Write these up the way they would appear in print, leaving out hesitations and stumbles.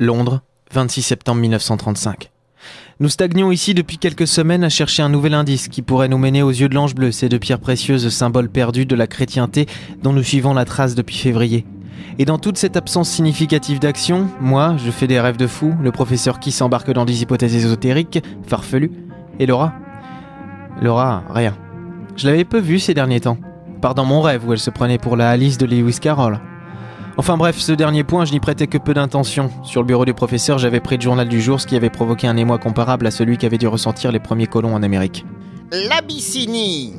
Londres, 26 septembre 1935. Nous stagnions ici depuis quelques semaines à chercher un nouvel indice qui pourrait nous mener aux yeux de l'Ange bleu, ces deux pierres précieuses, symboles perdus de la chrétienté dont nous suivons la trace depuis février. Et dans toute cette absence significative d'action, moi, je fais des rêves de fou, le professeur qui s'embarque dans des hypothèses ésotériques, farfelues, et Laura, rien. Je l'avais peu vue ces derniers temps, part dans mon rêve où elle se prenait pour la Alice de Lewis Carroll. Enfin bref, ce dernier point, je n'y prêtais que peu d'intention. Sur le bureau du professeur, j'avais pris le journal du jour, ce qui avait provoqué un émoi comparable à celui qu'avaient dû ressentir les premiers colons en Amérique. L'Abyssinie.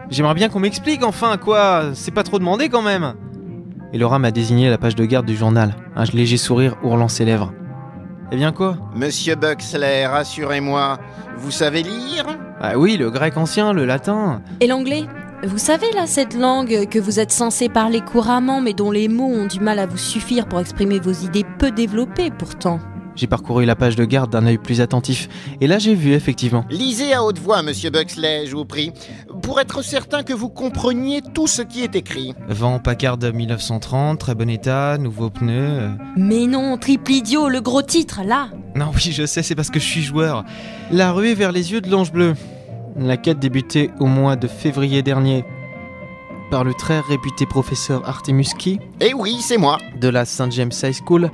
J'aimerais bien qu'on m'explique enfin, quoi. C'est pas trop demandé quand même. Et Laura m'a désigné la page de garde du journal, un léger sourire ourlant ses lèvres. Eh bien quoi ? Monsieur Buxley, rassurez-moi, vous savez lire ? Ah oui, le grec ancien, le latin. Et l'anglais ? Vous savez là, cette langue que vous êtes censé parler couramment mais dont les mots ont du mal à vous suffire pour exprimer vos idées peu développées pourtant. J'ai parcouru la page de garde d'un œil plus attentif, et là j'ai vu effectivement. Lisez à haute voix, monsieur Buxley, je vous prie, pour être certain que vous compreniez tout ce qui est écrit. Vent Packard 1930, très bon état, nouveaux pneus... Mais non, triple idiot, le gros titre, là. Non oui, je sais, c'est parce que je suis joueur. La ruée vers les yeux de l'Ange bleu. La quête débutait au mois de février dernier par le très réputé professeur Artemus Key. Eh oui, c'est moi. De la St. James High School,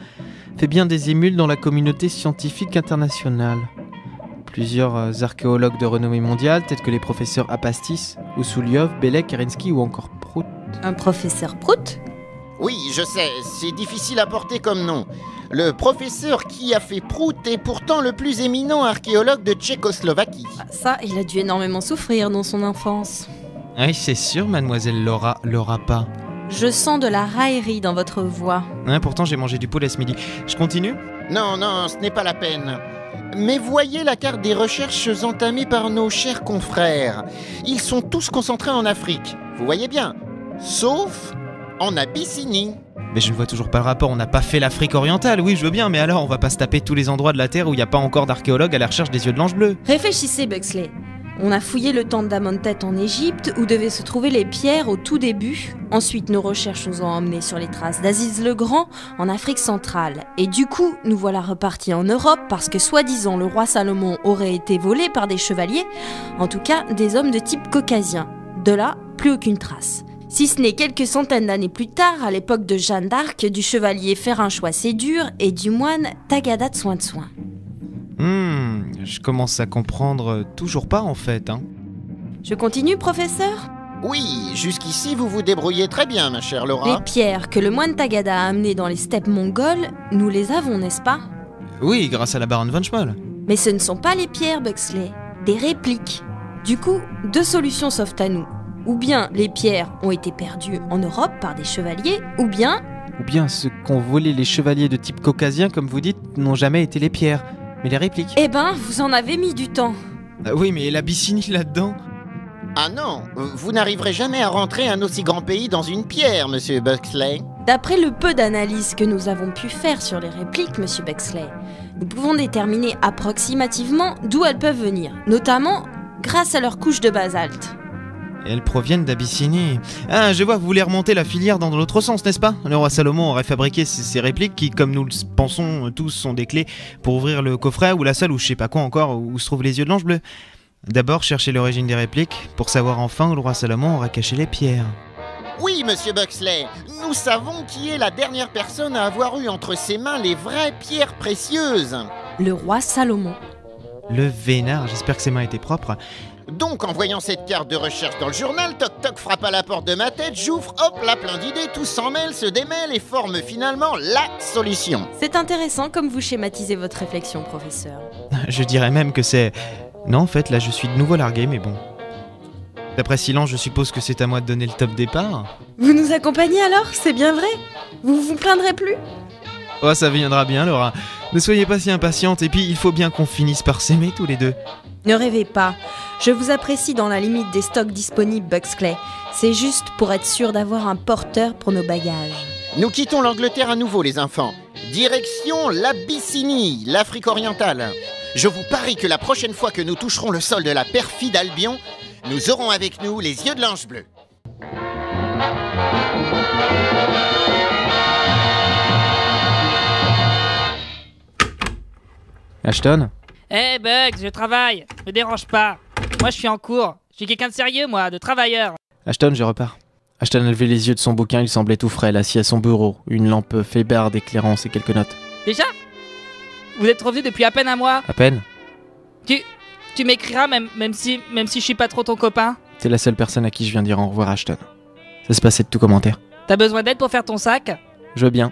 fait bien des émules dans la communauté scientifique internationale. Plusieurs archéologues de renommée mondiale, tels que les professeurs Apastis, Ousouliov, Bellec, Kerensky ou encore Prout. Un professeur Prout ? Oui, je sais, c'est difficile à porter comme nom. Le professeur qui a fait Prout est pourtant le plus éminent archéologue de Tchécoslovaquie. Ça, il a dû énormément souffrir dans son enfance. Oui, c'est sûr, mademoiselle Laura pas. Je sens de la raillerie dans votre voix. Pourtant, j'ai mangé du poulet ce midi. Je continue ? Non, ce n'est pas la peine. Mais voyez la carte des recherches entamées par nos chers confrères. Ils sont tous concentrés en Afrique. Vous voyez bien. Sauf en Abyssinie. Mais je ne vois toujours pas le rapport, on n'a pas fait l'Afrique orientale, oui je veux bien, mais alors on va pas se taper tous les endroits de la Terre où il n'y a pas encore d'archéologues à la recherche des yeux de l'Ange bleu. Réfléchissez Buxley. On a fouillé le temple d'Amentet en Égypte où devaient se trouver les pierres au tout début. Ensuite nos recherches nous ont emmenés sur les traces d'Aziz le Grand en Afrique centrale. Et du coup, nous voilà repartis en Europe parce que soi-disant le roi Salomon aurait été volé par des chevaliers, en tout cas des hommes de type caucasien. De là, plus aucune trace. Si ce n'est quelques centaines d'années plus tard, à l'époque de Jeanne d'Arc, du chevalier Férinchois Sédur et du moine Tagada de Soin de Soin. Je commence à comprendre toujours pas en fait. Je continue, professeur ? Oui, jusqu'ici vous vous débrouillez très bien, ma chère Laura. Les pierres que le moine Tagada a amenées dans les steppes mongoles, nous les avons, n'est-ce pas ? Oui, grâce à la baronne von Schmoll. Mais ce ne sont pas les pierres, Buxley, des répliques. Du coup, deux solutions s'offrent à nous. Ou bien les pierres ont été perdues en Europe par des chevaliers, ou bien ceux qu'ont volé les chevaliers de type caucasien, comme vous dites, n'ont jamais été les pierres, mais les répliques. Eh ben, vous en avez mis du temps. Oui, mais l'Abyssinie là-dedans. Ah non, vous n'arriverez jamais à rentrer un aussi grand pays dans une pierre, monsieur Buxley. D'après le peu d'analyses que nous avons pu faire sur les répliques, monsieur Buxley, nous pouvons déterminer approximativement d'où elles peuvent venir, notamment grâce à leur couche de basalte. Et elles proviennent d'Abyssinie. Ah, je vois, vous voulez remonter la filière dans l'autre sens, n'est-ce pas ? Le roi Salomon aurait fabriqué ces répliques qui, comme nous le pensons tous, sont des clés pour ouvrir le coffret ou la salle ou je sais pas quoi encore où se trouvent les yeux de l'Ange bleu. D'abord, chercher l'origine des répliques pour savoir enfin où le roi Salomon aurait caché les pierres. Oui, monsieur Buxley, nous savons qui est la dernière personne à avoir eu entre ses mains les vraies pierres précieuses. Le roi Salomon. Le vénard, j'espère que ses mains étaient propres. Donc, en voyant cette carte de recherche dans le journal, toc-toc frappe à la porte de ma tête, j'ouvre, hop là, plein d'idées, tout s'en mêle, se démêle et forme finalement la solution. C'est intéressant comme vous schématisez votre réflexion, professeur. Je dirais même que c'est... Non, en fait, là, je suis de nouveau largué, mais bon. D'après Silence, je suppose que c'est à moi de donner le top départ. Vous nous accompagnez alors ? C'est bien vrai ? Vous vous plaindrez plus ? Oh, ça viendra bien, Laura. Ne soyez pas si impatiente, et puis il faut bien qu'on finisse par s'aimer tous les deux. Ne rêvez pas. Je vous apprécie dans la limite des stocks disponibles, Buxley. C'est juste pour être sûr d'avoir un porteur pour nos bagages. Nous quittons l'Angleterre à nouveau, les enfants. Direction l'Abyssinie, l'Afrique orientale. Je vous parie que la prochaine fois que nous toucherons le sol de la perfide Albion, nous aurons avec nous les yeux de l'ange bleu. Ashton ? Hé Bugs, je travaille, me dérange pas. Moi je suis en cours, je suis quelqu'un de sérieux moi, de travailleur. Ashton, je repars. Ashton a levé les yeux de son bouquin, il semblait tout frêle, assis à son bureau, une lampe faibarde éclairant ses quelques notes. Déjà ? Vous êtes revenu depuis à peine un mois. À peine ? Tu m'écriras même si je suis pas trop ton copain. T'es la seule personne à qui je viens dire au revoir, Ashton. Ça se passait de tout commentaire. T'as besoin d'aide pour faire ton sac ? Je veux bien.